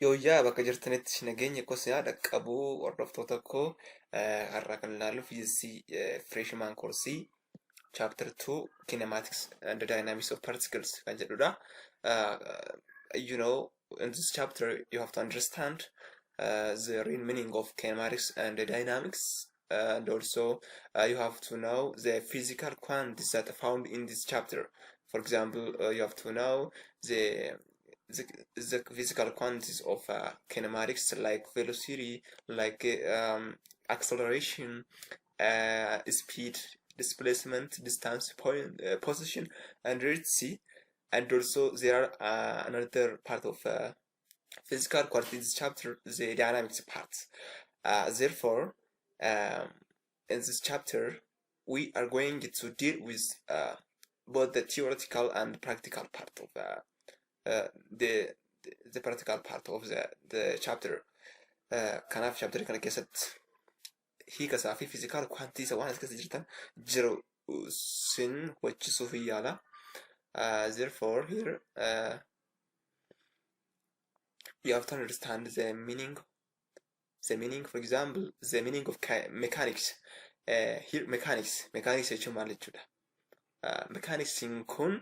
Yooyyaa bakka jirtanitti nageenya gosa dhaqqabuu hordoftoota koo har'a kan ilaallu fiiziksii freshman koorsii chapter 2 kinematics and the dynamics of particles kan jedhudha. You know, in this chapter you have to understand the real meaning of kinematics and the dynamics, and also you have to know the physical quantities that are found in this chapter. For example, you have to know the the, the physical quantities of kinematics like velocity, like acceleration, speed, displacement, distance, point, position, and rate. And also there are another part of physical quantities chapter, the dynamics part. Therefore, in this chapter, we are going to deal with both the theoretical and practical part of the practical part of the chapter. Kanaaf chapter kana keessatti hiika isaa fi physical quantities waan as keessa jirtan jiru sin hojjisuuf yaala. Therefore here you have to understand the meaning, for example, the meaning of mechanics. Here mechanics jechuun maal jechuudha? Mechanics kun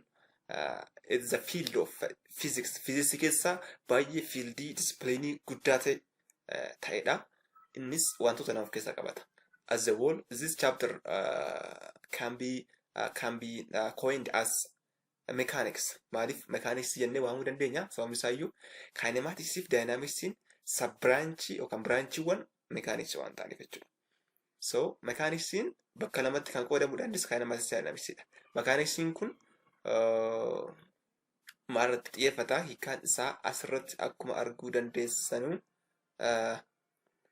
it's a field of physics. Physics keessa baay'ee fieldii disciplinii guddaa ta'edha. Innis wantoota lama of keessaa qabata. As a whole, this chapter can be coined as mechanics. Maaliif mechanics jennee waamuu dandeenya? Sababni isaayyuu kinematics fi dynamics sub-branchii yookaan branchiiwwan mechanics waan ta'aniif jechuudha. So mechanics bakka lamatti kan qoodamudha. Innis kinematics dynamicsidha. Mechanics kun maalirratti xiyyeeffata? Hiikaan isaa asirratti akkuma arguu dandeessanu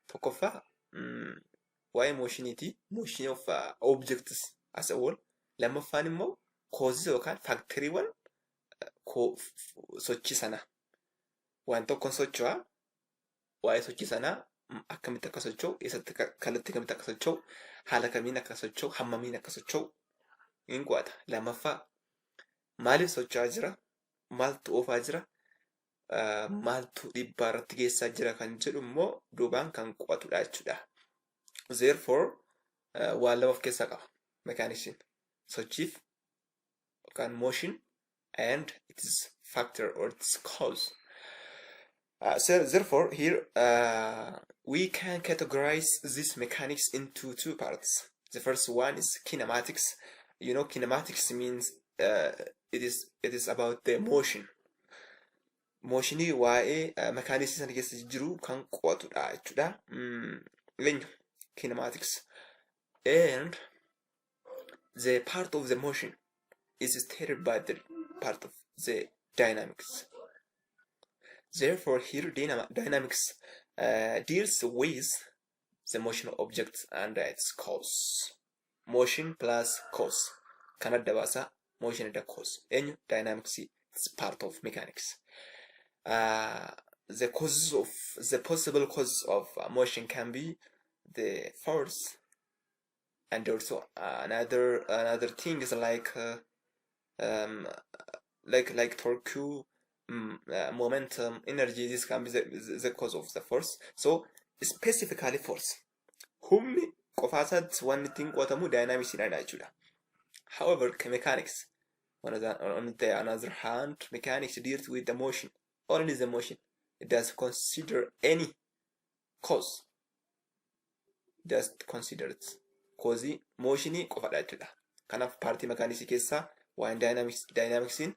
tokkoffaa waa'ee motioniiti. Motion of objects as a whole. Lammaffaan immoo causes yookaan factoriiwwan sochii sanaa. Waan tokkoon socho'a. Waa'ee sochii sanaa akkamitti akka socho'u, eessatti kallattii kamitti akka socho'u, haala kamiin akka socho'u, hammamiin akka socho'u hin qo'ata. Lammaffaa maaliif socho'aa jira? Maaltu oofaa jira? Maaltu dhiibbaa irratti geessaa jira kan jedhu immoo duubaan kan qo'atudha jechuudha. Therefore, waan lama of keessaa qaba mechanics'n. Sochiif yookaan motion and its factor or its cause. So therefore, here we can categorize this mechanics into two parts. The first one is kinematics. You know, kinematics means it is about the motion. Motionii waa'ee mechanics sana keessa jiru kan qo'atudha jechuudha. Kinematics. And the part of the motion is stated by the part of the dynamics. Therefore, here dynamics deals with the motion of objects and its cause. Motion plus cause. Kan adda baasa motion and the cause. And dynamics is part of mechanics. The possible causes of motion can be the force, and also another thing is like torque, momentum, energy. This can be the cause of the force. So specifically force. Humni qofaasatti wanni ittiin qo'atamu dynamicsidha jechuudha. However, mechanics, on the other hand, mechanics deals with the motion. Only the motion. It doesn't consider any cause. It doesn't consider it. Cause motionii qofadha jechuudha. Kanaaf paartii mechanicsii keessaa waa'ee dynamicsiin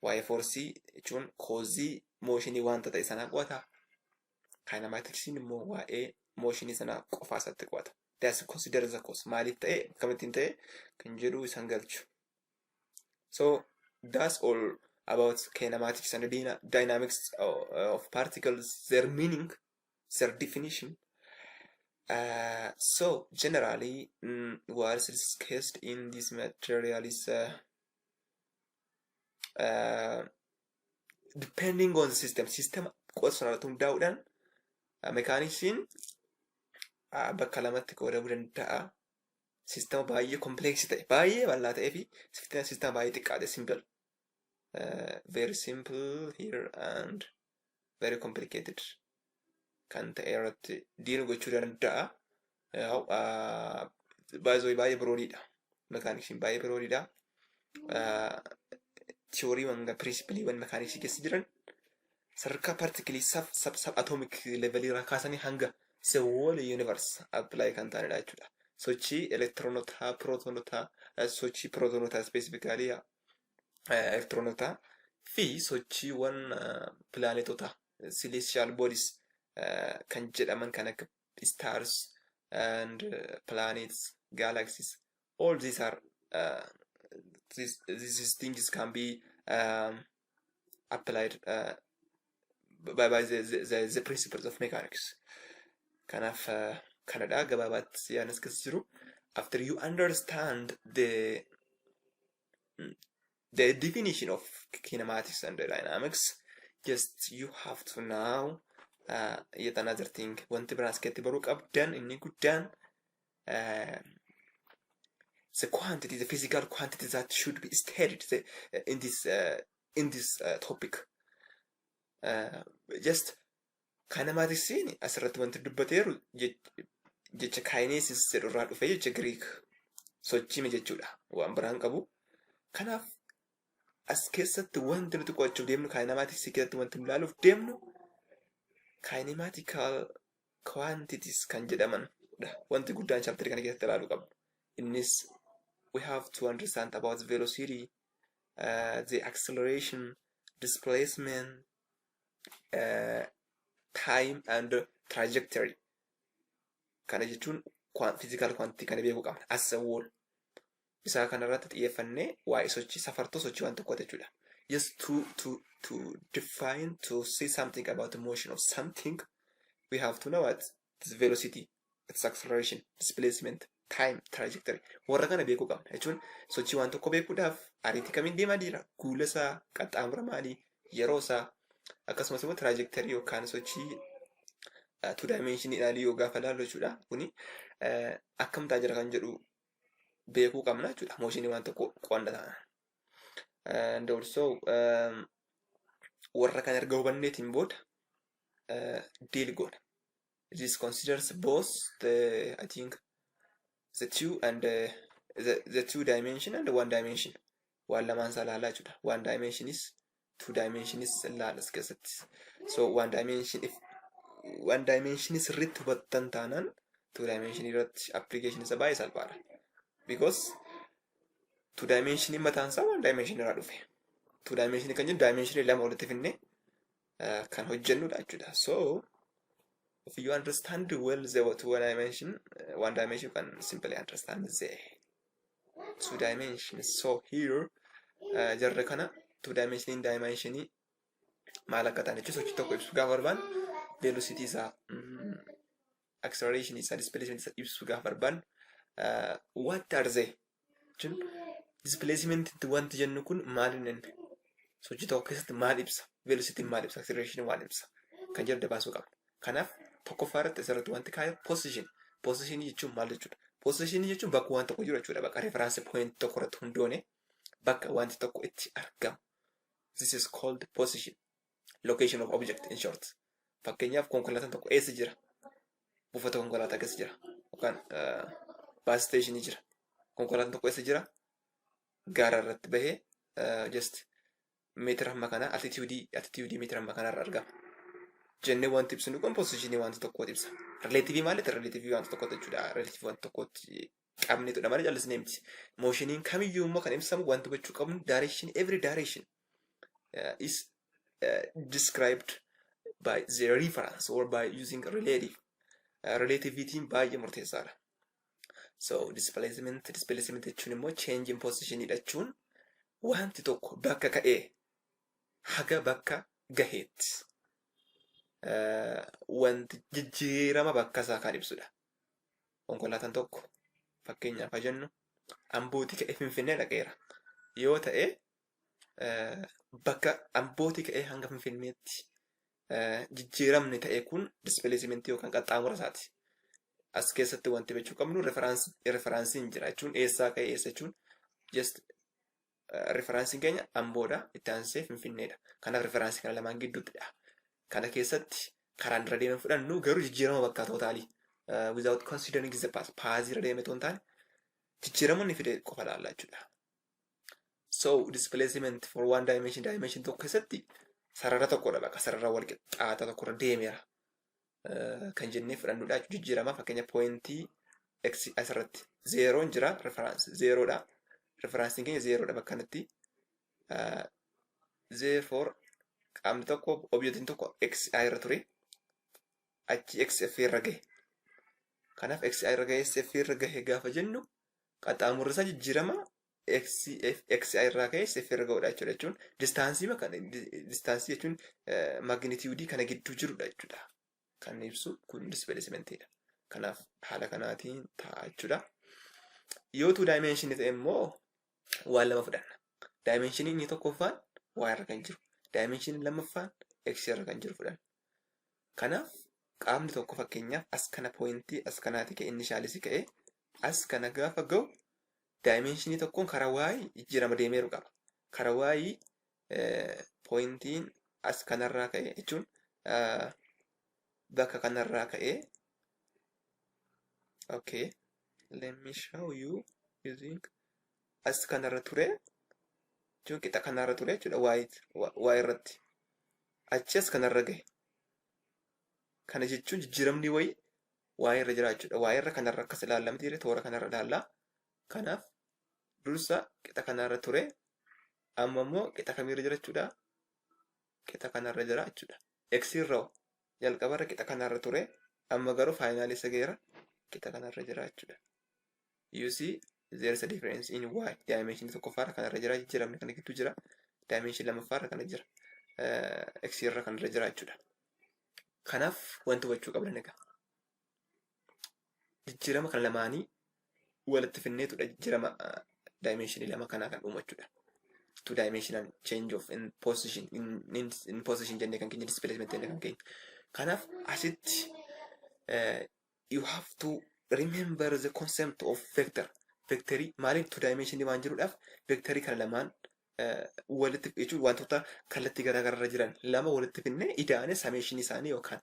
waa'ee forcii jechuun cause motionii wanta ta'e sanaa qo'ata. Kinematics'n immoo waa'ee motionii sanaa qofaasatti qo'ata. That's consider the cause. Maaliif ta'e akkamittiin ta'e kan jedhu isaan galchu. So that's all about kinematics and the dynamics of particles, their meaning, their definition. So generally, what is discussed in this material is depending on the system qo'annoo hundaa'uudhaan mechanics'n bakka lamatti qoodamuu danda'a. Sistema baay'ee complex ta'e, baay'ee bal'aa ta'ee fi sistema baay'ee xiqqaa ta'e, simple. Very simple here and very complicated kan ta'e irratti deal gochuu danda'a. Baay'ee baay'ee biroodidha. Mekaaniksiin baay'ee biroodidha. Tiyooriiwwan pirinsipiliiwwan mekaaniksii keessa jiran sadarkaa partikilii sab atomic levelii irraa kaasanii hanga the whole universe apply kan ta'anidha jechuudha. Sochii elektiroonota, pirootoonota, sochii pirootoonota specifically elektiroonota fi sochiiwwan pilaanetota celestial bodies kan jedhaman kan akka stars and planets, galaxies. All these are these things can be applied by the principles of mechanics. Kanaaf kanadha gabaabaatti yaanas keessa jiru. After you understand the definition of kinematics and dynamics, just you have to now yet another thing. Wanti biraan askeetti baruu qabdan inni guddaan the quantity, the physical quantity that should be studied in this topic. Just kinematics asirratti wanti dubbateeru jecha kinesis jedhurraa dhufe jecha Greek sochii jechuudha. Waan biraan qabu. Kanaaf as keessatti wanti nuti qo'achuuf deemnu kinematics keessatti wanti nu ilaaluuf deemnu kinematical quantities kan jedhaman wanti guddaan chapter kana keessatti ilaaluu qabnu. Innis we have to understand about velocity, the acceleration, displacement, time and trajectory. Kana jechuun physical quantity kana beekuu qabna as a whole. Isa kanarratti xiyyeeffannee waa'ee sochii safartuu sochii waan tokko jechuudha. Just to define, to say something about the motion of something, we have to know what its velocity, its acceleration, displacement, time, trajectory. Warra kana beekuu qabna jechuun sochii waan tokko beekuudhaaf ariitii kamiin deemaa jira, guula isaa, qaxxaamura maalii, yeroo isaa, akkasumas immoo trajectory yookaan sochii two dimensional yoo gaafa ilaallu jechuudha. Kuni akkam ta'aa jira kan jedhu beekuu qabna jechuudha. Mooshinii waan tokko qo'annaa ta'an. And also warra kan erga hubanneetiin booda deal goona. This considers both the I think the two and the two dimension and the one dimension. Waan lamaan isaa ilaalaa jechuudha. One dimension is two dimension is ilaalas keessatti. So one dimension is irratti hubattan taanaan two dimension irratti application isa baay'ee salphaadha. Because two dimension mataan isaa one dimension irraa dhufe. Two dimension kan jennu dimension lama walitti finne kan hojjennudha jechuudha. So if you understand well the two dimension, one dimension, you can simply understand the two dimensions. So here jarra kana two dimension maal akka ta'an jechuun sochii tokko ibsuu gaafa barbaan velocity isaa, acceleration isaa, displacement isaa ibsuu gaafa barbaan what are they? Displacement wanti jennu kun maal inni sochii tokko keessatti maal ibsa, velocity maal ibsa, acceleration maal ibsa kan jedhu dabaasuu qabna. Kanaaf tokkoffaa irratti asirratti wanti kaa'e position. Position jechuun maal jechuudha? Position jechuun bakka waan tokko jiru jechuudha. Bakka reference point tokko irratti hundoone bakka wanti tokko itti argamu. This is called position. Location of object in short. Fakkeenyaaf konkolaataan tokko eessa jira? Buufata konkolaataa keessa jira. Yookaan bus station jira. Konkolaataan tokko eessa jira? Gaara irratti bahee just meetira hamma kana altitude meetira hamma kana irra argama. Jennee wanti ibsinu kun positionii wanti tokkooti ibsa. Relative maaliti? Relative wanti tokkooti jechuudha. Relative wanti tokkooti qabneetudha malee jallisnee miti. Motioniin kamiyyuu immoo kan ibsamu wanti gochuu qabnu direction, every direction is described by the reference or by using relative. Relativity baay'ee murteessaadha. So displacement jechuun immoo change in position jechuun wanti tokko bakka ka'ee haga bakka gaheetti. Wanti jijjiirama bakka isaa kan ibsudha. Konkolaataan tokko fakkeenyaaf haa jennu Ambootii ka'ee Finfinnee dhaqeera. Yoo ta'e bakka Ambootii ka'ee hanga Finfinneetti jijjiiramni ta'e kun displacement yookaan qaxxaamura isaati. As keessatti wanti bechuu qabnu referansiin jira jechuun eessaa ka'ee eessa jechuun just referansiin keenya Amboodha itti aansee Finfinneedha. Kanaaf referaansii kana lamaan gidduuttidha. Kana keessatti karaan irra deemee fudhannu garuu jijjiirama bakka tootaalii without considering the past. Paasii irra deemee toon taane jijjiirama inni fide qofa ilaalla jechuudha. So displacement for one dimension tokko keessatti sarara tokkodha bakka sarara wal qixxaata tokko irra deemeera. Kan jennee fudhannudha jijjiirama fakkeenya pointii x asirratti 0 jira reference 0dha. Reference keenya 0dha bakka kanatti. Therefore qaamni tokko objectiin tokko x irra ture. Achi x f irra gahe. Kanaaf x irra gahe s f irra gahe gaafa jennu qaxxaamurri isaa jijjiirama x irraa ka'ee s f irra gahudha jechuun distaansii jechuun magnitude kana gidduu jirudha jechuudha. Kan ibsu kun displacementidha. Kanaaf haala kanaatiin ta'a jechuudha. Yoo 2 dimension ta'e immoo waan lama fudhanna. Dimension inni tokkoffaan y irra kan jiru. Dimension lammaffaan x irra kan jiru fudhanna. Kanaaf qaamni tokko fakkeenyaaf as kana pointii as kanaati ka'e initialis ka'e as kana gaafa gahu dimension tokkoon karaa y jijjiirama deemeeru qaba. Karaa y pointiin as kanarraa ka'e jechuun bakka kanarraa ka'e. Okay, let me show you using as kanarra ture jechuun qixa kanarra ture jechuudha y irratti achi as kanarra gahe. Kana jechuun jijjiiramni y irra jira jechuudha. Y irra kanarra akkas ilaallamti jira toora kanarra ilaalla. Kanaaf dursa qixa kanarra ture amma immoo qixa kamirra jira jechuudha. Qixa kanarra jira jechuudha. X irra jalqabarra qixa kanarra ture amma garuu faayinaalii isa geera qixa kanarra jira jechuudha. You see there is a difference in y. Dimension tokkoffaarra kanarra jira jijjiiramni kana gidduu jira. Dimension lammaffaarra kana jira. X irra kanarra jira jechuudha. Kanaaf wanti hubachuu qabdan egaa jijjiirama kan lamaanii walitti finneetudha jijjiirama dimension lama kanaa kan uumachuudha. 2 dimensional change of in position jennee kan keenya displacement jennee kan keenya. Kanaaf asitti you have to remember the concept of vector. Vectorii maaliif 2 dimension waan jiruudhaaf vectorii kan lamaan walitti jechuun wantoota kallattii garaagaraa jiran lama walitti finnee idaane summation isaanii yookaan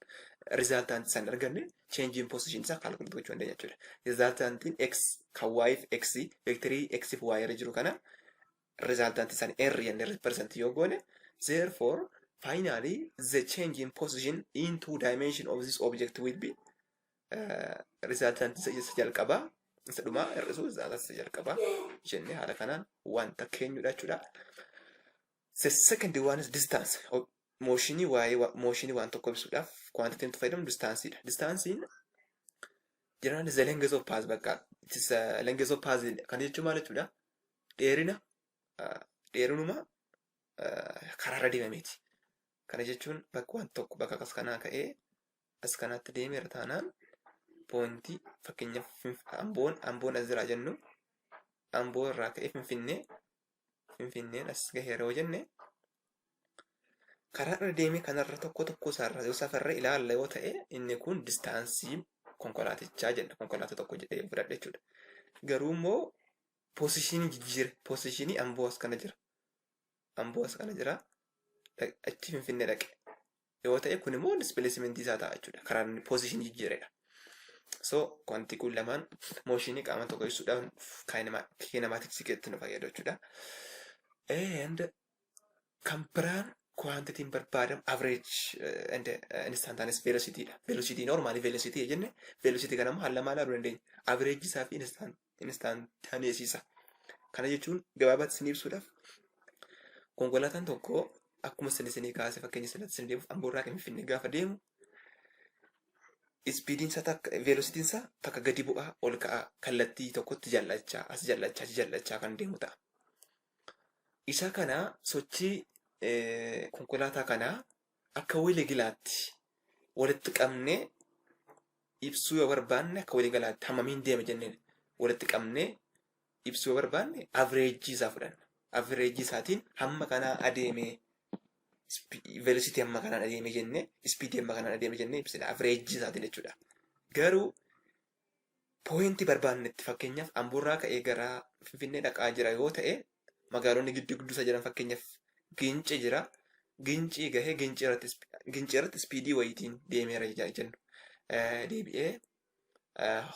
resultant isaan arganne change in position isaa calculate gochuu dandeenya jechuudha. Resultantiin x kan y fi x vectorii x fi y irra jiru kana resultant isaan r jennee represent yoo goone therefore finally the change in position in 2 dimension of this object will be resultant isa jalqabaa isa dhumaa hir'isuu isa jalqabaa jennee haala kanaan wanta keenyudha jechuudha. The second one is distance. Motionii waan tokko ibsuudhaaf quantity nuti fayyadamu distanceidha. Distancein generally the length of path bakka it is length of path kan jechuun maal jechuudha? Dheerinuma karaarra deemameeti. Kana jechuun bakka waan tokko bakka as kanaa ka'ee as kanaatti deemeera taanaan pointii fakkeenyaaf amboon as jira jennu amboo irraa ka'ee finfinneen as gaheera yoo jenne karaa irra deemee kanarra tokko isaarra yoo safarra ilaalla yoo ta'e inni kun distaansii konkolaatichaa jenna konkolaataa tokko jedhee fudhadhe jechuudha. Garuu immoo positionii jijjiire positionii amboo as kana jira achi finfinnee dhaqe yoo ta'e kun immoo displacement isaa ta'a jechuudha karaan positionii jijjiiredha. So wanti kun lamaan motionii qaama tokko ibsuudhaaf kinematics keessatti nu fayyadu jechuudha. And kan biraan quantity barbaadamu average and instantaneous velocity dha. Velocity normally velocity jenne velocity kana immoo haala maalaa dandeenya average isaa fi instantaneous isa. Kana jechuun gabaabatti isin ibsuudhaaf konkolaataan tokko akkuma isinii kaase fakkeenya isin deemuuf amboorraa kan finfinnee gaafa deemu speediin isaa takka velocitiin isaa takka gadi bu'aa ol ka'aa kallattii tokkotti jallachaa kan deemu ta'a. Isa kana sochii konkolaataa kanaa akka waliigalaatti walitti qabnee ibsuu yoo barbaanne akka waliigalaatti hammamiin deema jenneen walitti qabnee ibsuu yoo barbaanne average isaa fudhanna. Average isaatiin hamma kanaa adeemee velocity amma kanaan adeeme jenne speed amma kanaan adeeme jenne ibsina average isaatiin jechuudha. Garuu pointii barbaannetti fakkeenyaaf amboorraa ka'ee gara finfinnee dhaqaa jira yoo ta'e magaalonni gidduu isaa jiran fakkeenyaaf Gincii jira. gincii gahee gincii irratti speedii wayitiin deemeera jennu. Deebi'ee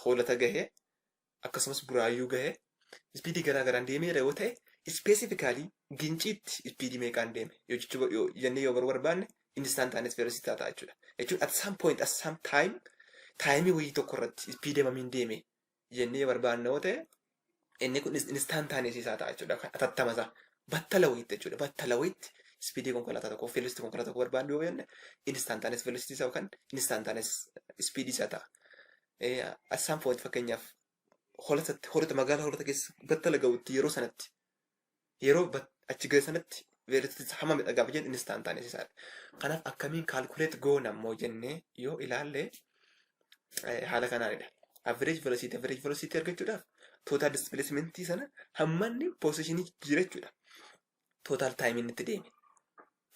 hoolata gahee akkasumas buraayyuu gahee speedii garaa garaan deemeera yoo ta'e specifically ginciitti speedii meeqaan deeme yoo jechuu jennee yoo barbaanne instantaneous velocity ta'a jechuudha. Jechuun at some point at some time taayimii wayii tokko irratti speedii mamiin deeme jennee yoo barbaanne yoo ta'e inni kun instantaneous isaa ta'a jechuudha. Atattamasaa battala wayiitti jechuudha. Battala wayiitti speedii konkolaataa tokko velocity konkolaataa tokko barbaanne yoo jenne instantaneous velocity isaa yookaan instantaneous speedii isaa ta'a. At some point fakkeenyaaf hoolata magaalaa hoolata keessa battala ga'utti yeroo sanatti yeroo achi ga'e sanatti velocity hamma midhagaaf jennu instantaneous isaadha. Kanaaf akkamiin calculate goona immoo jennee yoo ilaalle haala kanaanidha. Average velocity argachuudhaaf total displacement sana hammanni positionii jira jechuudha. Total time inni itti deeme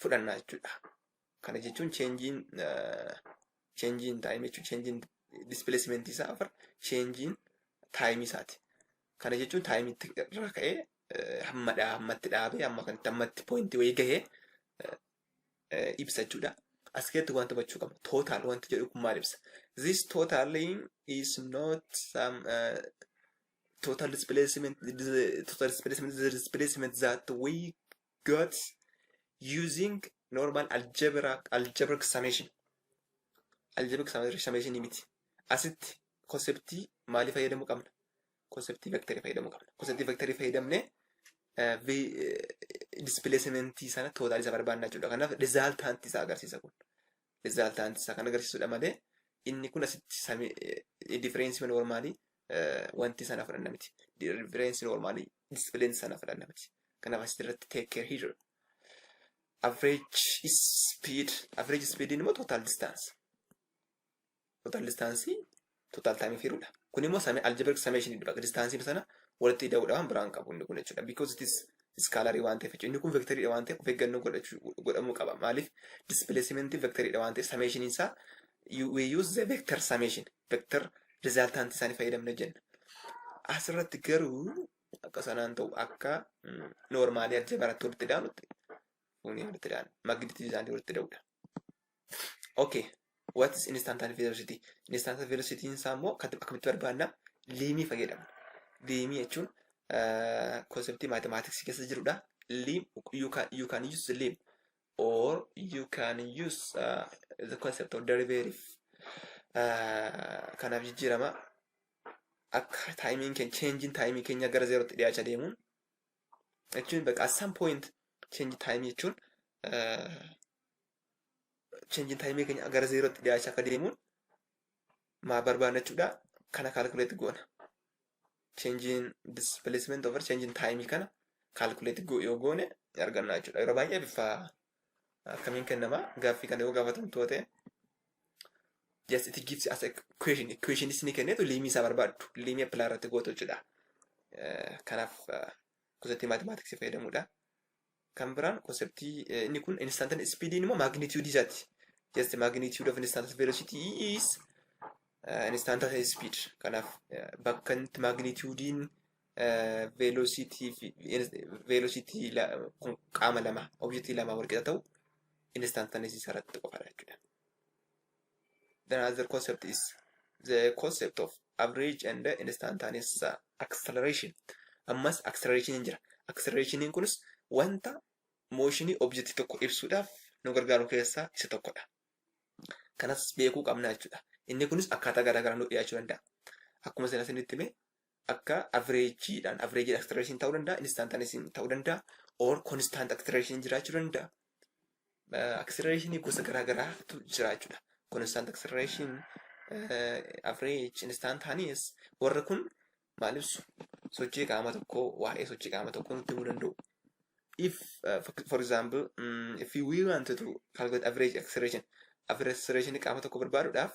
fudhannaa jechuudha. Kana jechuun changing time jechuun changing displacement isaa afar changing time isaati. Kana jechuun time itti irraa ka'ee hammatti dhaabee amma kanatti hammatti pointii wayii gahee ibsa jechuudha. As keessatti wanta hubachuu qabna. Total wanti jedhu kun maal ibsa? This totaling is not some total displacement the displacement that we got using normal algebraic summation. Algebraic summation miti. Asitti conceptii maalii fayyadamuu qabna? Conceptii vectorii fayyadamuu qabna. Conceptii vectorii fayyadamnee displacement sana total isa barbaanna jechuudha. Kanaaf resultant isa agarsiisa kun. Resultant isa kan agarsiisudha malee inni kun asitti difference normally wanti sana fudhanna miti. Difference normally displacement sana fudhanna miti. Kanaaf asirratti take care here. Average speed immoo total distance. Total distance total time firuudha. Kun immoo algebraic summation dha. Distance sana walitti hidhuudhaan biraan qabu inni kun jechuudha. Because it is scalary waan ta'eef jechuudha. Inni kun vectorii waan ta'eef of eeggannoo godhamuu qaba. Maaliif displacement vectorii waan ta'eef summation isaa we use the vector summation. Vector resultant isaanii fayyadamna jenna. Asirratti garuu akka sanaan ta'u akka normally algebraatti walitti hidhaanutti fuunii walitti hidhaan magnitude isaanii walitti hidhuudha. Okay. What is instantaneous velocity? Instantaneous velocity isaa immoo akkamitti barbaanna? Liimii fayyadamna. Liimii jechuun concept mathematics keessa jirudha. Lim you can use the lim or you can use the concept of derivative. Kanaaf jijjiirama akka timing changing timing keenya gara zerotti dhiyaachaa deemuun jechuun bakka at some point change time jechuun changing time keenya gara zerotti dhiyaachaa akka deemuun maa barbaanna jechuudha. Kana calculate goona. Changing displacement over changing time kana calculate yoo goone arganna jechuudha. Yeroo baay'ee bifa akkamiin kennama gaaffii kana yoo gaafatamtu ta'e just it gives us a equation isni kenneetu liimii isaa barbaaddu liimii apply irratti gootu jechuudha. Kanaaf concept mathematics fayyadamuudha. Kan biraan concept inni kun instantaneous speed immoo magnitude isaati. Just the magnitude of instantaneous velocity is instantaneous speed. Kanaaf bakka magnitude velocity qaama lama objectii lama wal qixa ta'u instantaneous isa irratti qofaadha jechuudha. The other concept is the concept of average and instantaneous acceleration. Ammas acceleration jira. Acceleration kunis wanta motionii objectii tokko ibsuudhaaf nu gargaaru keessaa isa tokkodha. Kanas beekuu qabna jechuudha. Inni kunis akkaataa garaa garaa nu dhiyaachuu danda'a. Akkuma sana isinitti hime akka average acceleration ta'uu danda'a, instantaneous ta'uu danda'a, or constant acceleration jiraachuu danda'a. Acceleration gosa garaa garaatu jira jechuudha. Constant acceleration, average, instantaneous warra kun maal ibsu? Sochii qaama tokkoo waa'ee sochii qaama tokkoo nutti himuu danda'u. If for example if we wanted to calculate average acceleration qaama tokko barbaaduudhaaf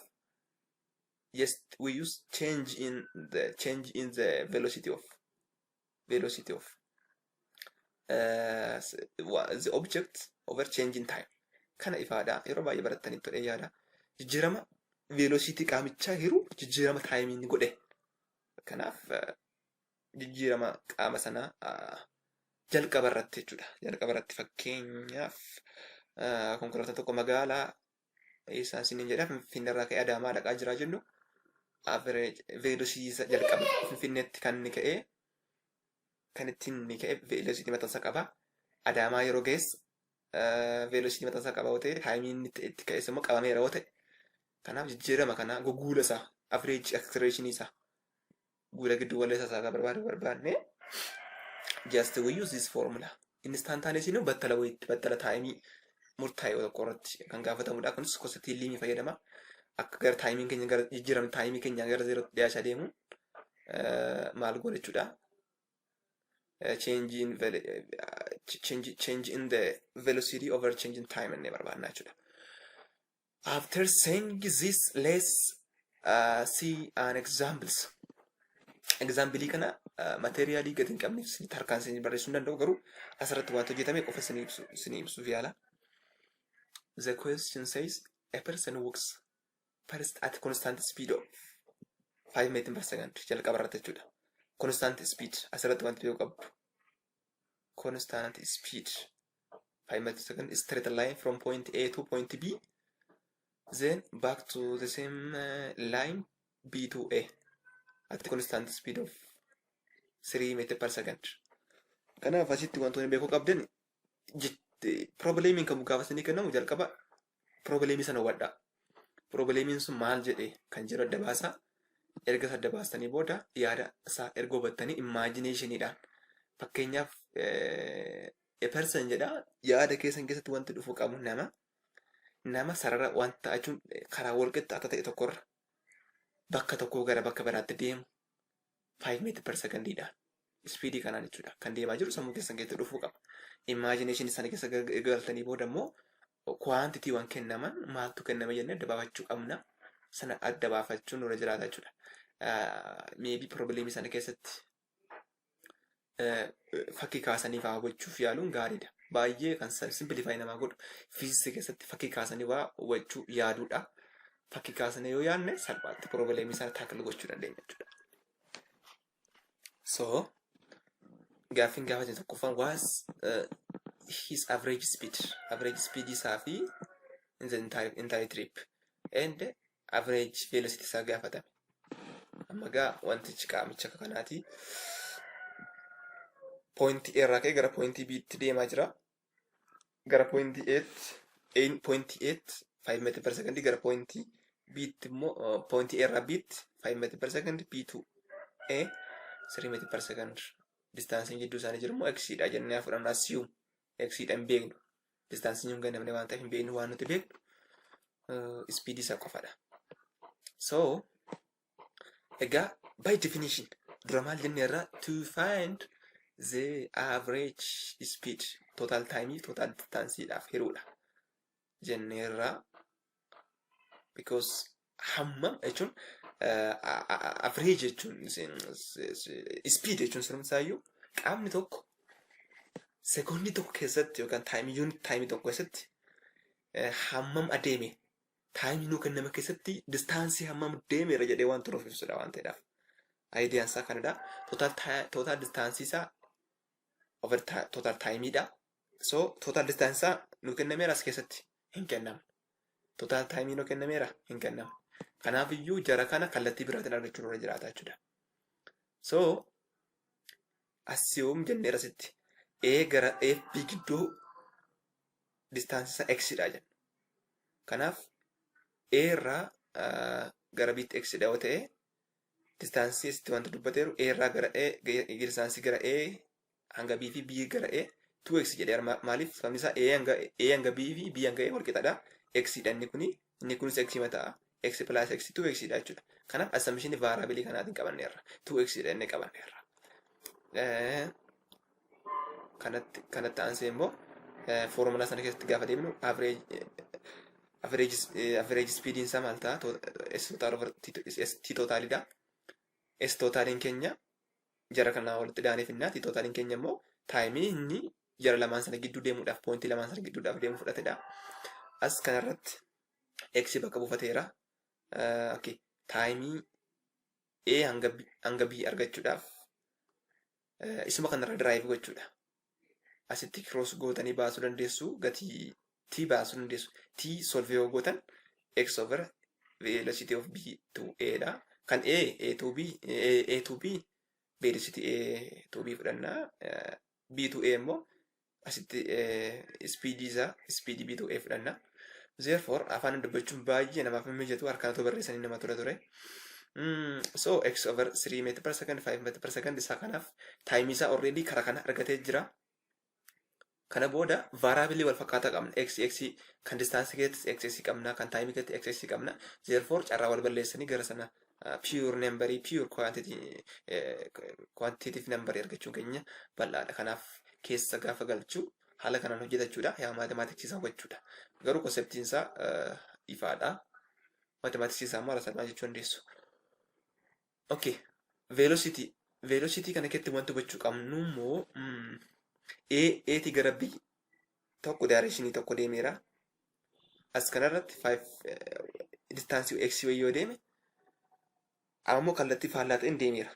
yes we use change in the velocity of the object over change in time. Kana ifaadha yeroo baay'ee barattanii tole yaada. Jijjiirama velocity qaamichaa hiru jijjiirama time inni godhe. Kanaaf jijjiirama qaama sana jalqaba irratti jechuudha. Jalqaba irratti fakkeenyaaf konkolaataa tokko magaalaa isaan siniin jedha Finfinneerraa ka'ee Adaamaa dhaqaa jira jennu average velocity isa jalqaba Finfinneetti kan inni ka'ee kan ittiin inni ka'e velocity mataasaa qaba. Adaamaa yeroo geessu velocity mataasaa qaba yoo ta'e taayimiin itti ka'es immoo qabameera yoo ta'e kanaaf jijjiirama kana guguula isaa average acceleration isaa guula gidduu walleessaa isaa barbaadne just we use this formula. Instantaneous nu battala taayimii murtaa'e tokko irratti kan gaafatamudha. Kunis qusatiinaa fayyadama. Akka gara taayimiin keenya gara jijjiiramni taayimii keenya gara zeerootti dhiyaachaa deemu maal godha jechuudha. Change in the velocity over change in time inni barbaadna jechuudha. After saying this, let's see an examples. Example kana materiaalii gadi hin qabneef isinitti harkaan isin barreessuu hin danda'u garuu asirratti waan hojjetame qofa isin ibsuuf yaala. The question says a person walks first at constant speed of 5 meters per second. Jalqaba irratti jechuudha. Constant speed asirratti wanti yoo qabdu. Constant speed 5 meters per second straight line from point A to point B. Then back to the same line B to A. At the constant speed of 3 meters per second. Kanaaf asitti wantoonni beekuu qabdan problemiin kan gaafasanii kennamu jalqaba problemii sana hubadhaa. Problemiin sun maal jedhee kan jiru adda baasaa. Erga adda baastanii booda yaada isaa erga hubattanii imaginationiidhaan fakkeenyaaf a person jedha yaada keessatti wanti dhufu qabu nama sarara wanta achuun karaa walqixa akka ta'e tokkorra bakka tokkoo gara bakka biraatti deemu 5 meters per secondiidhaan speedii kanaan jechuudha kan deemaa jiru sammuu keessatti dhufuu qaba. Imagination sana keessa galtanii booda immoo quantity waan kennaman maaltu kenname jennee adda baafachuu qabna. Sana adda baafachuun nurra jiraata jechuudha. Maybe problemii sana keessatti fakkii kaasanii fa'aa gochuuf yaaluun gaariidha. Baay'ee kan simplify namaa godhu fiiziksii keessatti fakkii kaasanii waa hubachuu yaaduudha. Fakkii kaasanii yoo yaadne salphaatti problemii sana taakil gochuu dandeenya jechuudha. So gaaffiin gaafate tokkoffaan was his average speed isaa fi in the entire trip and average velocity isaa gaafatame. Amma gaa wantichi qaamicha kanaati. Point A irraa ka'ee gara point B tti deemaa jira. Gara point 8 5 meters per second gara point B tti immoo point A irraa B tti 5 meters per second B to A 3 meters per second. Distaansiin jidduu isaanii jiru immoo x dha jennee fudhanna assume x dha hin beeknu. Distaansiin hin gannamne waan ta'eef hin beeknu waan nuti beeknu speed isaa qofadha. So egaa by definition dura maal jenne irraa to find the average speed total time total distance dhaaf hiruudha jenne irraa because hammam jechuun average jechuun speed jechuun sirumsaayyuu qaamni tokko sekoondii tokko keessatti yookaan taayimii tokko keessatti hammam adeeme taayimii nuu kenname keessatti distaansii hammam deemeera jedhee waan turuuf ibsudha waan ta'eedhaaf. Aayidiyaan isaa kanadha. Total distaansii isaa over total taayimiidha. So total distaansii isaa nuu kennameera as keessatti hin kennamu. Total taayimii nuu kennameera hin kennamu. Kanaaf iyyuu jara kana kallattii biraatiin argachuun irra jiraata jechuudha. So assume jennee asitti A gara FB gidduu distaansii isaa x dha jenna. Kanaaf A irraa gara B tti x dha yoo ta'e distaansii asitti wanta dubbateeru A irraa gara A distaansii gara A hanga B fi B gara A 2x jedhee maaliif sabni isaa A hanga B fi B hanga A wal qixadha. X dha inni kunis x mataa x plus x 2x dha jechuudha. Kanaaf assumption variable kanaatiin qabanneerra 2x dha inni qabanneerra. Kanatti aansee immoo formula sana keessatti gaafa deemnu average speed isaa maal ta'a s total over t totalidha. S totaliin keenya jara kanaa walitti dhaaneeffinna t totaliin keenya immoo taayimii inni jara lamaan sana gidduu deemuudhaaf pointii lamaan sana gidduudhaaf deemu fudhatedha. As kanarratti x bakka buufateera. Okay, taayimii A hanga B argachuudhaaf isuma kanarra drive gochuudha. Asitti cross gootanii baasuu dandeessu gatii t baasuu dandeessu. T solve yoo gootan x over velocity of b to a dha. Kan a to b, a to b velocity a to b fudhannaa, b to a immoo asitti speed isaa speed b to a fudhannaa. Therefore afaan dubbachuun baay'ee namaaf mijatu, harkaan barreessanii nama ture. So x over 3 meter per second 5 meter per second isaa kanaaf time isaa already karaa kana argatee jira. Kana booda variable wal fakkaataa qabna. X kan distance keessatti x qabna, kan time keessatti x qabna. Therefore carraa wal balleessanii gara sana pure number, pure quantitative number argachuu keenya bal'aadha. Kanaaf keessa gaafa galchuu haala kanaan hojjetachuudha. Yaa mathematics isaa hubachuudha. Garuu conceptiin isaa ifaadha. Mathematics isaa maal salphaa jechuu dandeessu. Okay, velocity kana keessatti wanti hubachuu qabnu immoo a ti gara b tokko direction tokko deemeera. As kanarratti 5 distance x yoo deeme ammoo kallattii faallaa ta'een deemeera.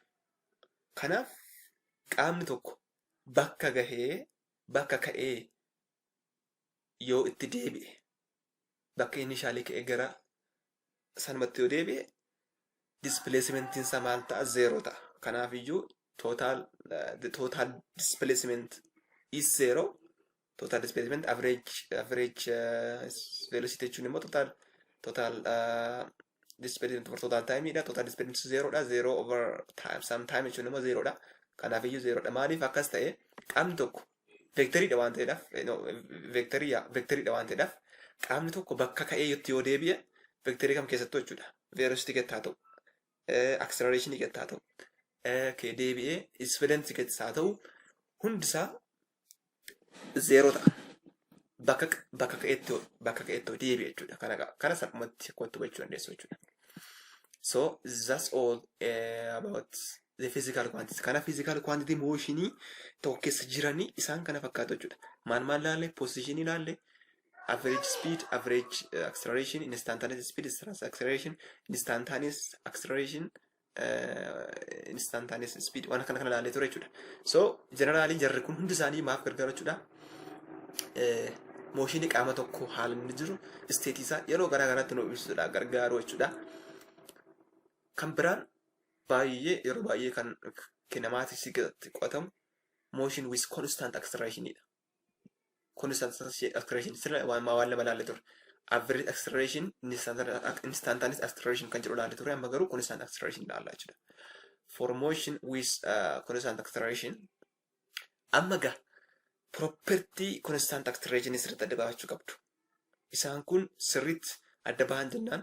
Kanaaf qaamni tokko bakka gahee bakka ka'ee yoo itti deebi'e, bakka inni shaalii ka'ee gara sanumatti yoo deebi'e displacementiin isaa maal ta'a? 0 ta'a. Kanaaf iyyuu the total displacement is 0. Total displacement average velocity jechuun immoo total displacement over total time dha. Total displacement 0 dha. 0 over time some time jechuun immoo 0 dha. Kanaaf iyyuu 0 dha. Maaliif akkas ta'e? Qaamni tokko vectory dha waan ta'eedhaaf, vectory dha waan ta'eedhaaf qaamni tokko bakka ka'ee yoo deebi'e vectory kam keessattuu jechuudha. Velocity keessatti haa ta'u, acceleration keessatti haa ta'u, deebi'ee displacement keessatti haa ta'u, hundisaa 0 ta'a. Bakka ka'eetti deebi'e jechuudha. Kana salphumatti akkatti hubachuu dandeessu jechuudha. So that's all about the physical quantity. Kana physical quantity motion tokko keessa jiranii isaan kana fakkaatu jechuudha. Maal laalle? Position laalle, average speed, average acceleration, instantaneous speed, instantaneous acceleration, instantaneous acceleration, instantaneous speed. Waan kana laalle ture jechuudha. So generally jarri kun hundi isaanii maaf gargaaru jechuudha. Motion qaama tokko haala inni jiru state isaa yeroo garaa garaatti nu ibsuudha gargaaru jechuudha. Kan biraan yeroo baay'ee kan kinematics keessatti qo'atamu motion with constant acceleration dha. Constant acceleration sila waan lama laalle ture. Average acceleration, instantaneous acceleration kan jedhu laalle ture. Amma garuu constant acceleration laallaa jechuudha. For motion with constant acceleration amma gaa property constant acceleration sirriitti adda baafachuu qabdu. Isaan kun sirriitti adda baahan jennaan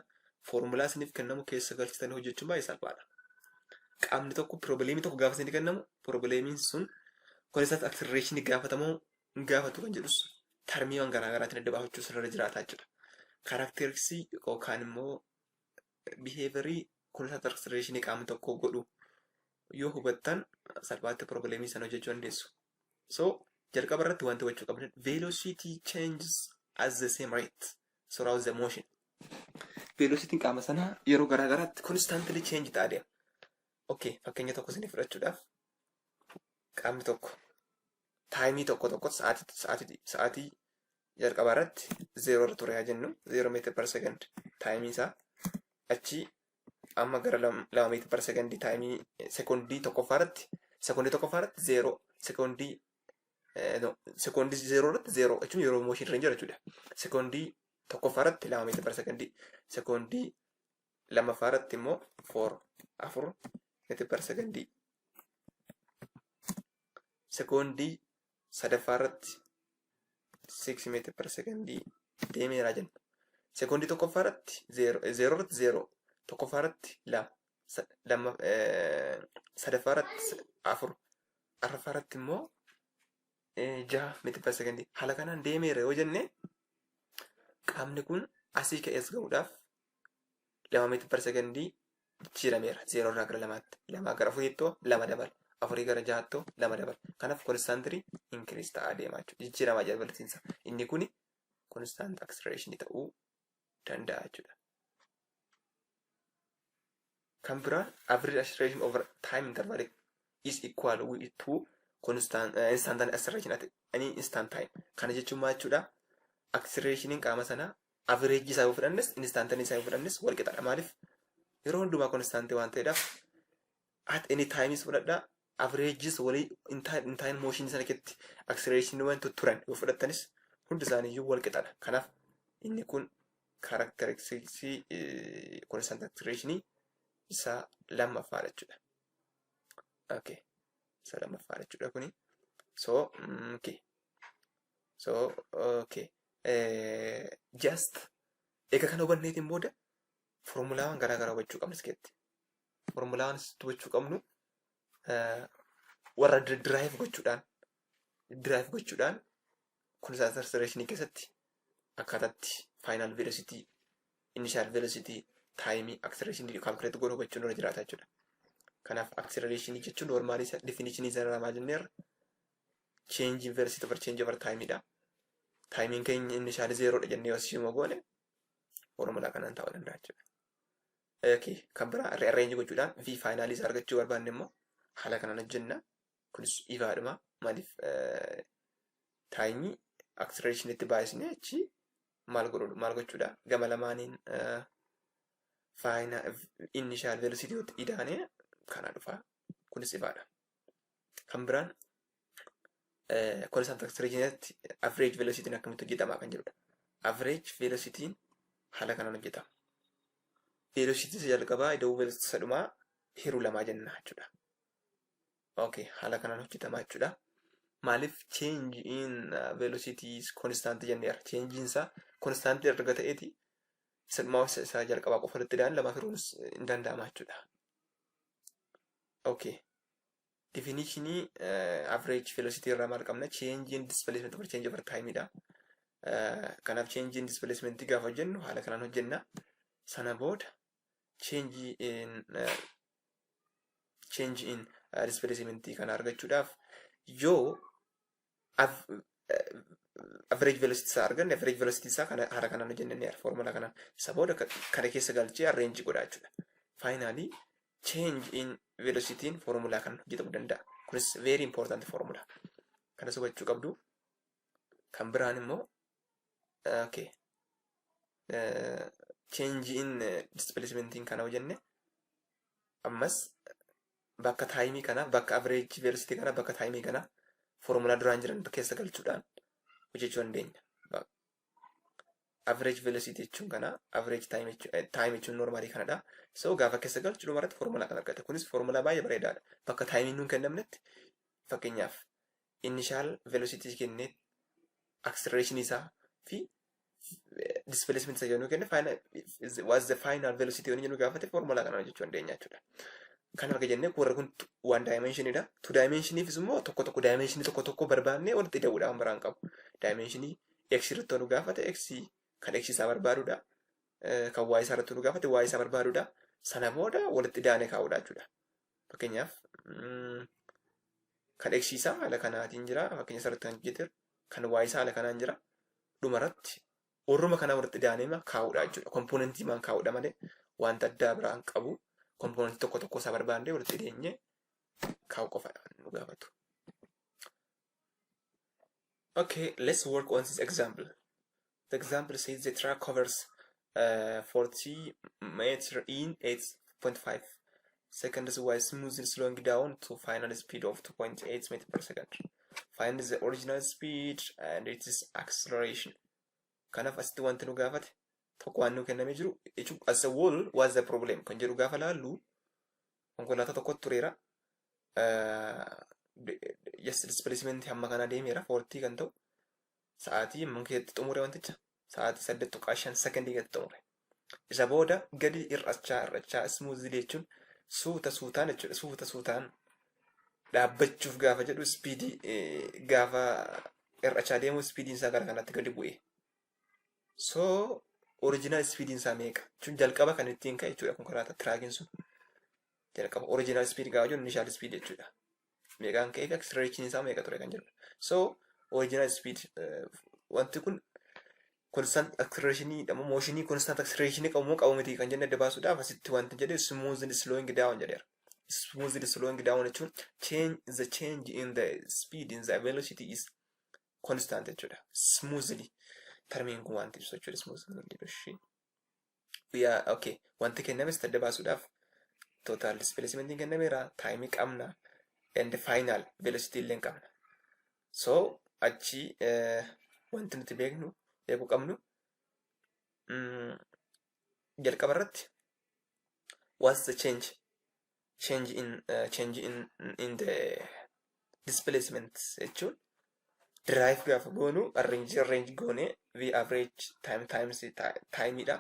formulaa isiniif kennamu keessa galchitanii hojjechuun baay'ee salphaadha. Qaamni tokko probleemii tokko gaafa isin kennamu, probleemiin sun constant acceleration gaafatamoo hin gaafatu kan jedhus tarmiiwwan garaa garaatiin adda baafachuu sirriirra jiraataa jechuudha. Karakteriksii yookaan immoo behaviorii constant acceleration qaamni tokko godhu yoo hubattan salphaatti probleemii sana hojjechuu dandeessu. So jalqaba irratti wanti hubachuu qabnu velocity changes at the same rate throughout the motion. Velocity qaama sanaa yeroo garaa garaatti constantly change ta'aa deema. Okay, fakkeenya tokko isin fudhachuudhaaf qaamni tokko taayimii tokko sa'aatii jalqaba irratti 0 irra ture haa jennu, 0 meter per second taayimii isaa, achi amma gara 2 meter per second taayimii sekondii tokkoffaa irratti 0 sekondii sekondii 0 irratti 0 jechuun yeroo motion range jechuudha. Sekondii tokkoffaa irratti 2 meter per second, sekondii lammaffaa irratti immoo 4 meter per second, sekondii sadaffaa irratti 6 meter per second deemeera jenna. Sekondii tokkoffaa irratti 0 irratti 0, tokkoffaa irratti 2, sadaffaa irratti 4, arfaffaa irratti immoo 6 meter per second. Haala kanaan deemeera yoo jenne qaamni kun asii ka'ees ga'uudhaaf 2 meter per second jijjiirameera. 0 irraa gara 2tti, 2 gara 4tti 2 dabala, 4 gara 6tti 2 dabala. Kanaaf constantly increase ta'aa deemaa jechuudha. Jijjiiramaa jalbaltiinsa. Inni kuni constant acceleration ta'uu danda'a jechuudha. Kan biraan average acceleration over time interval is equal to constant instantaneous acceleration at any instant time. Kana jechuun maal jechuudha? acceleration qaama sana average isaa yoo fudhannes instantaneous isaa yoo fudhannes wal qixaadha. Maaliif yeroo hundumaa constant waan ta'eedhaaf at any time is fudhadhaa averages walii in time motion sana keessatti acceleration wanti turan yoo fudhattanis hundi isaaniiyyuu wal qixaadha. Kanaaf inni kun characteristics constant acceleration isa lammaffaadha jechuudha. Okay. Isa lammaffaadha jechuudha kuni. Okay. Just egaa kana hubanneetiin booda formulaawwan garaa garaa hubachuu qabna iskeetti. Formulaawwan hubachuu qabnu warra drive gochuudhaan constant acceleration keessatti akkaataatti final velocity, initial velocity, time acceleration calculate godhuu hubachuun irra jiraata jechuudha. Kanaaf acceleration jechuun normally definition isaa irraa jenneerra change in velocity over change over time dha. Timing keenya initial 0 dha jennee assume goone formula kanaan ta'uu danda'a jechuudha. Okay, kan biraa rearrange gochuudhaan v final isaa argachuu barbaanne immoo haala kanaan hojjenna. Kunis ifaadhuma. Maaliif time acceleration itti baay'isnee achi maal gochuudha gama lamaaniin final initial velocity idaanee kana dhufa. Kunis ifaadha. Kan biraan constant acceleration average velocity akkamitti hojjetama kan jedhudha. Average velocity haala kanaan hojjetama. Velocity isa jalqabaa ida'uu velocity isa dhumaa hiruu lamaa jenna jechuudha. Okay, haala kanaan hojjetama jechuudha. Maaliif change in velocity is constant jenneera. Change in isaa constant erga ta'eeti isa dhumaa isa jalqabaa qofa irratti dhaan lama firuunis hin danda'ama jechuudha. Okay. Definition average velocity irraa maal qabna? Change in displacement over change over time dha. Kanaaf change in displacement gaafa jennu haala kanaan hojjenna. Sana booda change in displacement kana argachuudhaaf yoo average velocity isaa arganne average velocity isaa kana haala kanaan hojjennee formula kana isa booda kana keessa galchee arrange godha jechuudha. Finally change in velocity formula kan hojjetamuu danda'a. Kunis very important formula. Kana hubachuu qabdu. Kan biraan immoo okay. Change in displacement kana hojjenne ammas bakka time kana bakka average velocity kana bakka time kana formula duraan jiran keessa galchuudhaan hojjechuu dandeenya. Average velocity jechuun kana average time jechuun normally kanadha. So gaafa keessa galchuu dhumarratti formula kan argate. Kunis formula baay'ee bareedaadha. Bakka time nuun kennamnetti fakkeenyaaf initial velocity kennee acceleration isaa fi displacement isaa yoo kenne final was the final velocity yoo jennu gaafate formula kana hojjechuu dandeenya jechuudha. Kan arga jennee warra kun one dimension dha. Two dimension ifis immoo tokko dimension tokko barbaannee walitti hidhuudhaan biraan qabu. Dimension x irratti nu gaafate x kan x isaa barbaaduudha. Kan y isaa irratti nu gaafate y isaa barbaaduudha. Sana booda walitti hidhaanee kaa'uudha jechuudha. Fakkeenyaaf kan x isaa haala kanaatiin jira. Fakkeenya sarratti kan hojjeteeru kan y isaa haala kanaan jira. Dhumarratti orruma kana walitti hidhaanee kaa'uudha jechuudha. Kompoonentii maan kaa'uudha malee wanta addaa biraan qabu. Component tokko isaa barbaannee walitti hidheenyee kaa'u qofa nu gaafatu. Okay, let's work on this example. The example says the track covers 40 meters in 8.5 seconds while smoothly slowing down to final speed of 2.8 meters per second. Find the original speed and its acceleration. Kanaaf asitti wanti nu gaafate tokko waan nu kennamee jiru jechuun as a whole was the problem kan jedhu gaafa laallu konkolaataa tokkotu tureera. Yes, displacement hamma kana deemeera 40 kan ta'u sa'aatii amma keessatti xumure wanticha sa'aatii 8.5 sekondii keessatti xumure. Isa booda gadi irrachaa smoothly jechuun suutaan jechuudha. Suutaan dhaabbachuuf gaafa jedhu speedii gaafa irrachaa deemu speediin isaa gara kanatti gadi bu'e. So original speed isaa meeqa? Jechuun jalqaba kan ittiin ka'e jechuudha konkolaataa tiraakiin sun. Jalqaba original speed gaafa jennu initial speed jechuudha. Meeqaan ka'e acceleration isaa meeqa ture kan jedhu. So original speed wanti kun constant acceleration dha motion constant acceleration qabu miti kan jenne adda baasuudhaaf asitti wanti jedhe smoothly slowing down jedheera. Smoothly slowing down jechuun change in the speed in the velocity is constant jechuudha. Smoothly termiin kun wanti ibsu jechuudha smooth motion. Yeah, okay. Wanti kennames tadda baasuudhaaf total displacement kennameera, time qabna, and final velocity illee qabna. So achi wanti nuti beeknu beekuu qabnu jalqaba irratti what's the change in the displacement jechuun derive gaafa goonu arrange goone v average time times time dha.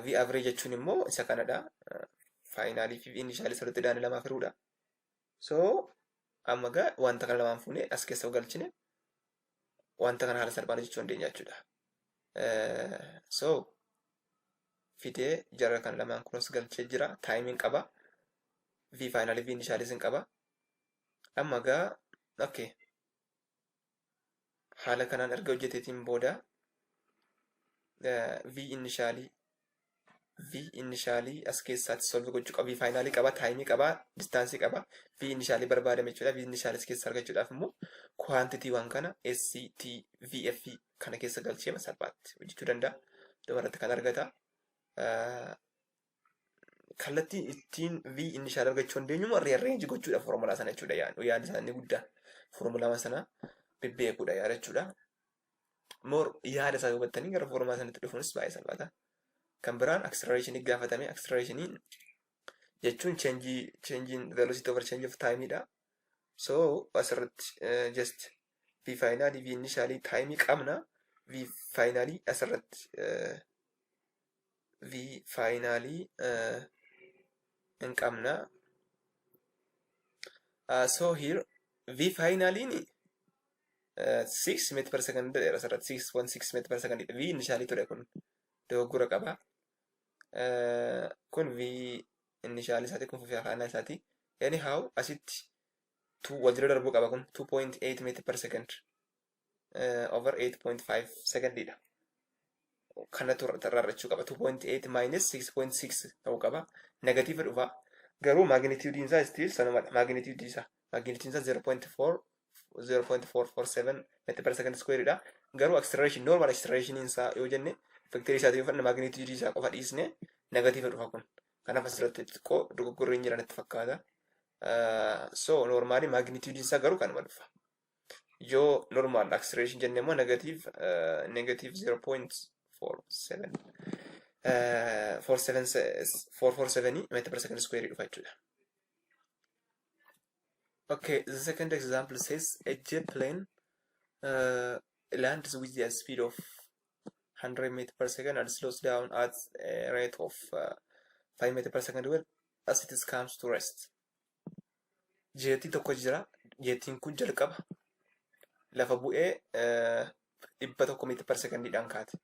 V average jechuun immoo isa kanadha. Finally fi initially sirriitti daani lama firuudha. So amma gaa wanta kana lamaan fuune as keessa galchine wanta kana haala salphaan jechuu dandeenya jechuudha. So fidee jara kan lamaan kunis galchee jira. Timing qaba. V finally v initially sin qaba. Amma gaa okay. Haala kanaan erga hojjeteetiin booda V initially as keessaatti solve gochuu qaba. V finally qaba, time qaba, distance qaba. V initially barbaadame jechuudha. V initially as keessa argachuudhaaf immoo quantity waan kana SCT VF kana keessa galchee salphaatti hojjechuu danda'a. Dubarratti kan argata. Kallattii ittiin V initial argachuu dandeenyu rearrange gochuudha formula sana jechuudha. Yaada isaanii guddaa formula sana beekuudha yaada jechuudha. More yaada isaa hubattanii gara formula sanatti dhufuunis baay'ee salphaata. Kan biraan acceleration gaafatame. Acceleration jechuun change in velocity over change of time dha. So asirratti just V finally V initially time qabna. V finally asirratti V finally in qabna. So here V finally 6 meter per second asirratti 6.6 meter per second V initially ture kun dogoggora qaba. Kun V initially isaati kun fi afaan isaati. Anyhow asitti 2 wal jira darbuu qaba kun 2.8 meter per second over 8.5 second dha. Kana tarraarrachuu qaba. 2.8 minus 6.6 ta'uu qaba. Negative dhufa. Garuu magnitude isaa still sanumadha. Magnitude isaa 0.447 meter per second square dha. Garuu acceleration normal acceleration isaa yoo jenne factor isaa yoo fudhanne magnitude isaa qofa dhiisne negative dhufa kun. Kanaaf asirratti xiqqoo dogoggorri hin jiran itti fakkaata. So normally magnitude isaa garuu kanuma dhufa. Yoo normal acceleration jenne immoo negative 0.447 meter per second square dhufa jechuudha. Okay, the second example says a jet plane lands with a speed of 100 meters per second and slows down at a rate of 5 meters per second as it comes to rest. Jeetii tokko jira. Jeetiin kun jalqaba lafa bu'ee 100 meter per second dhaan kaate.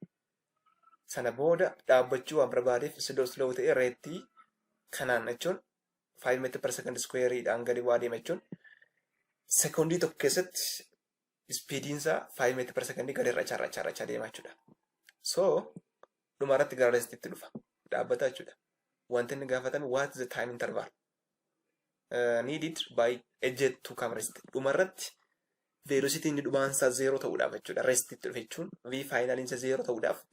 Sana booda dhaabbachuu waan barbaadeef slow ta'e reetii kanaan jechuun 5 meter per second square dhaan gadi waa deema jechuun sekondii tokko keessatti speediin isaa 5 meter per second gadi irra deema jechuudha. So dhumarratti gara restitti dhufa. Dhaabbata jechuudha. Wanti inni gaafatame what is the time interval needed by a jet to come rest. Dhumarratti velocity inni dhumaansaa 0 ta'uudhaaf jechuudha. Restitti dhufe jechuun V final isaa 0 ta'uudhaaf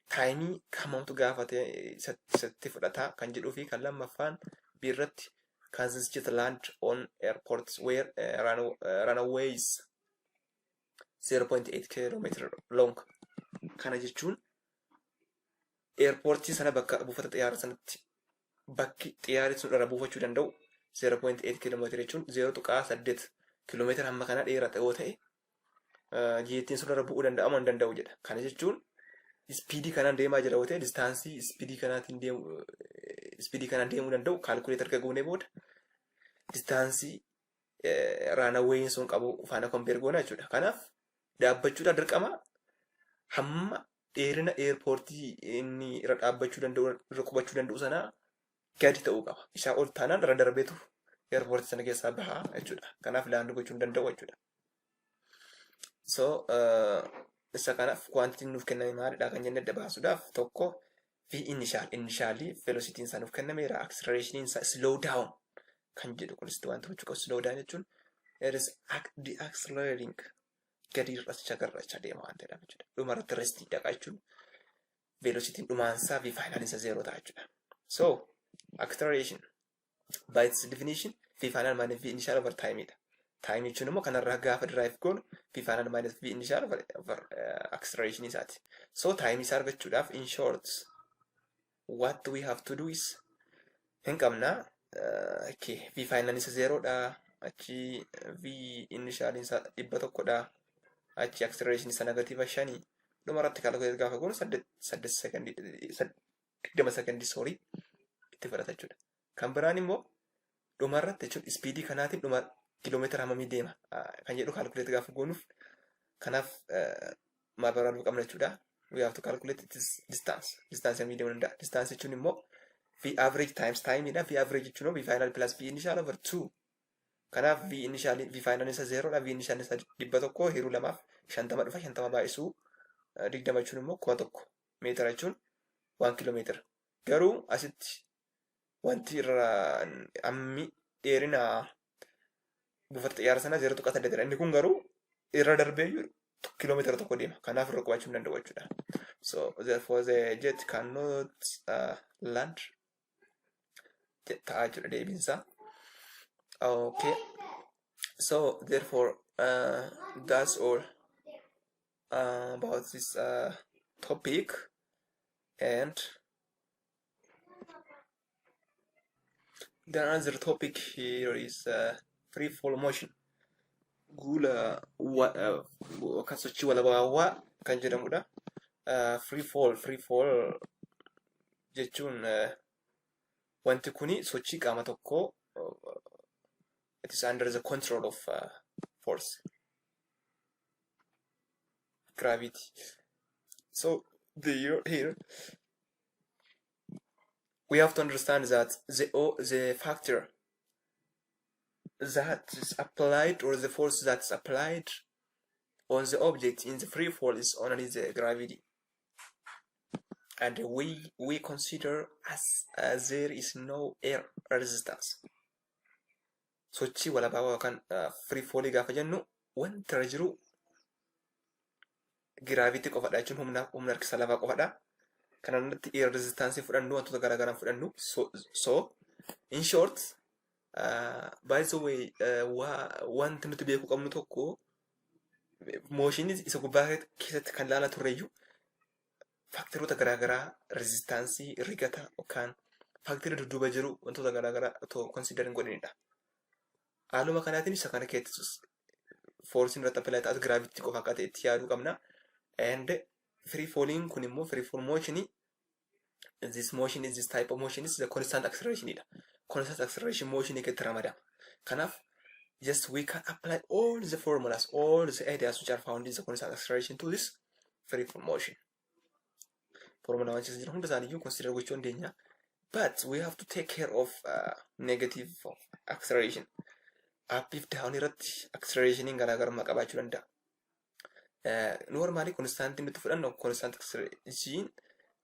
time kamamtu gaafate isatti fudhata kan jedhuu fi kan lammaffaan birratti Kansas jet land on airports where runaways 0.8 kilometer long. Kana jechuun airportii sana bakka buufata xiyyaara sanatti bakki xiyyaarri sun irra buufachuu danda'u 0.8 kilometer jechuun 0.8 kilometer hamma kana dheeraa ta'uu ta'e jeettiin sun irra bu'uu danda'amuu hin danda'u jedha. Kana jechuun speedii kanaan deemaa jira yoo ta'e distaansii speedii kanaatiin deemuu danda'u kaalkuleetar erga goonee booda distaansii runawayin sun qabu faana kompeer goona jechuudha. Kanaaf dhaabbachuudhaan dirqama hamma dheerina airportii inni irra dhaabbachuu danda'u irra qubachuu danda'u sana gadi ta'uu qaba. Isaa ol taanaan irra darbeetu airportii sana keessaa bahaa jechuudha. Kanaaf laandii gochuu hin danda'u jechuudha. So isa kanaaf quantity nuuf kenname maalidha kan jenne adda baasuudhaaf tokko V initially velocity isaa nuuf kennameera. Acceleration isaa slow down kan jedhu kunis wanti gochuu qabu slow down jechuun it is deaccelerating gadi irratti garracha deema waan ta'eedhaaf jechuudha. Dhumarratti restii dhaqaachuun velocitiin dhumaansaa fi faayinaalii isa 0 ta'a jechuudha. So acceleration by its definition v final minus v initial over time dha. Time jechuun immoo kanarraa gaafa drive goonu v final minus v initial over acceleration isaati. So time isaa argachuudhaaf in short what we have to do is hin qabna okay v final isa 0 dha, achi v initial isa 100 dha, achi acceleration isa negative 5 dhumarratti calculate gaafa goonu 8 second 20 second sorry itti fudhata jechuudha. Kan biraan immoo dhumarratti jechuun speedii kanaatiin dhuma kiiloomeetira hammamii deema kan jedhu calculate gaafa goonuuf kanaaf maal barbaaduu qabna jechuudha. We have to calculate its distance hammamii deemuu danda'a. Distance jechuun immoo v average times time dha. V average jechuun v final plus v initial over 2. Kanaaf v initial v final isa 0 dha, v initial isa 100 hiruu lamaaf 50 dhufa 50 baay'isuu 20 jechuun immoo 1000 meetira jechuun 1 kiiloomeetira. Garuu asitti wanti irra ammi dheerina buufata xiyyaara sana 0.8 dha. Inni kun garuu irra darbee kiiloomeetira tokko deema. Kanaaf irra qubachuu hin danda'u jechuudha. So therefore the jet cannot land. Jet ta'a jechuudha deebiinsaa. Okay. So therefore that's all about this topic, and the another topic here is free fall motion. Gula kan sochii walabaawaa kan jedhamudha. Free fall jechuun wanti kuni sochii qaama tokko it is under the control of force, gravity. So here we have to understand that the factor that is applied, or the force that's applied on the object in the free fall, is only the gravity, and we consider as there is no air resistance. Sochii walabaawaa kan free fall gaafa jennu wanta irra jiru gravity qofadha jechuun humna harkisa lafaa qofadha. Kanarratti air resistance fudhannu, wantoota garaagaraa fudhannu. So in short by the way wanti nuti beekuu qabnu tokko motion isa gubbaa keessatti kan laala turreeyyuu faktiroota garaagaraa resistance rigata yookaan faktirii dudduuba jiru wantoota garaagaraa otoo consider hin godhinidha. Haaluma kanaatiin isa kana keessatti force irratti apply ta'u gravity qofa akka ta'e itti yaaduu qabna. And free falling kun immoo free fall motion, this type of motion is the constant acceleration dha. Constant acceleration motion keessatti ramadama. Kanaaf just we can apply all the formulas, all the ideas which are found in the constant acceleration to this free fall motion. Formula waan jiru hunda isaaniiyyuu consider gochuu dandeenya, but we have to take care of negative of acceleration. Up if down irratti acceleration garaagarummaa qabaachuu danda'a. Normally constant nuti fudhannu constant acceleration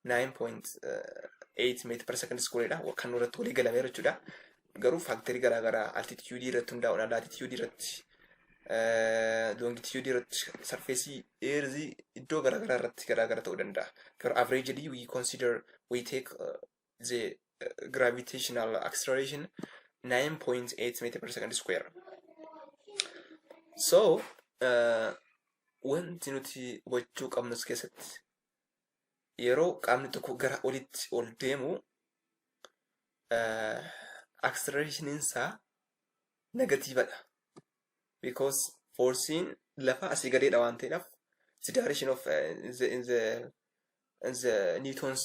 9.8 meter per second square dha. Kan irratti walii galamee jechuudha. Garuu factory garaagaraa altitude irratti hundaa'uudhaan latitude irratti longitude irratti surface earth iddoo garaagaraa irratti garaagara ta'uu danda'a. Garuu averagely we take the gravitational acceleration 9.8 meter per second square. So wanti nuti gochuu qabnus keessatti yeroo qaamni tokko gara olitti ol deemu acceleration isaa negative dha, because forcing lafa asii gadeedha waan ta'eedhaaf the direction of in the Newton's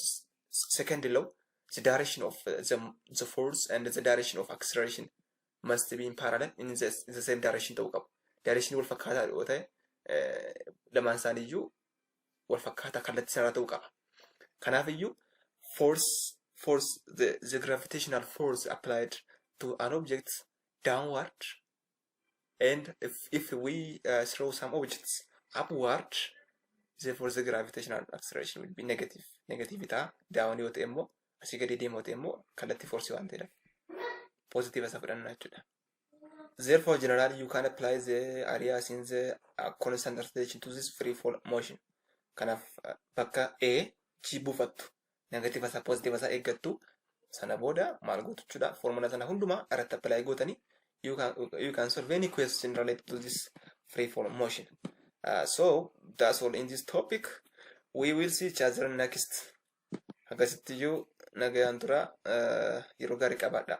second law, the direction of the force and the direction of acceleration must be in parallel, in the same direction ta'uu qabu. Direction wal fakkaataa yoo ta'e lamaan isaaniiyyuu wal fakkaataa kallattii sanarra ta'uu qaba. Kanaaf iyyuu the gravitational force applied to an object downward, and if we throw some objects upward, therefore the gravitational acceleration will be negative ta'a. Down yoo ta'e immoo asii gadi deemu yoo ta'e immoo kallattii force waan ta'eedhaaf positive isa fudhanna jechuudha. Therefore, generally, you can apply the areas in the constant acceleration to this free fall motion. Kanaaf bakka A G buufattu negative isaa positive isaa eeggattu sana booda maal gootu jechuudha. Formula sana hundumaa irratti apply gootanii you can solve any question related to this free fall motion. So that's all in this topic. We will see each other next. Akkasitti iyyuu nagayaan tura yeroo gaarii qabaadha.